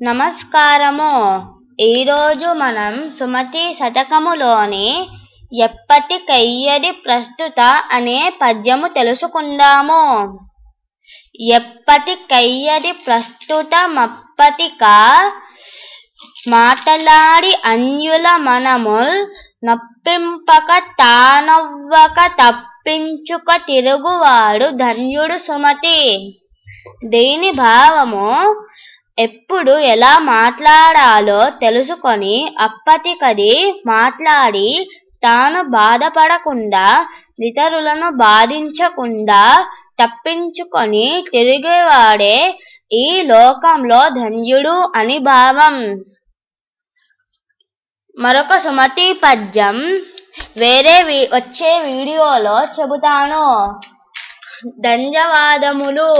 నమస్కారము. ఈరోజు మనం సుమతి శతకములోని ఎప్పటికయ్యది ప్రస్తుత అనే పద్యము తెలుసుకుందాము. ఎప్పటికయ్యది ప్రస్తుత మప్పతిక మాటలాడి అన్యుల మనముల్ నొప్పింపక తానొవ్వక తప్పించుక తిరుగువాడు ధన్యుడు సుమతి. దీని భావము, ఎప్పుడు ఎలా మాట్లాడాలో తెలుసుకొని అప్పటికది మాట్లాడి తాను బాధపడకుండా ఇతరులను బాధించకుండా తప్పించుకొని తిరిగేవాడే ఈ లోకంలో ధన్యుడు అని భావం. మరొక సుమతి పద్యం వచ్చే వీడియోలో చెబుతాను. ధన్యవాదములు.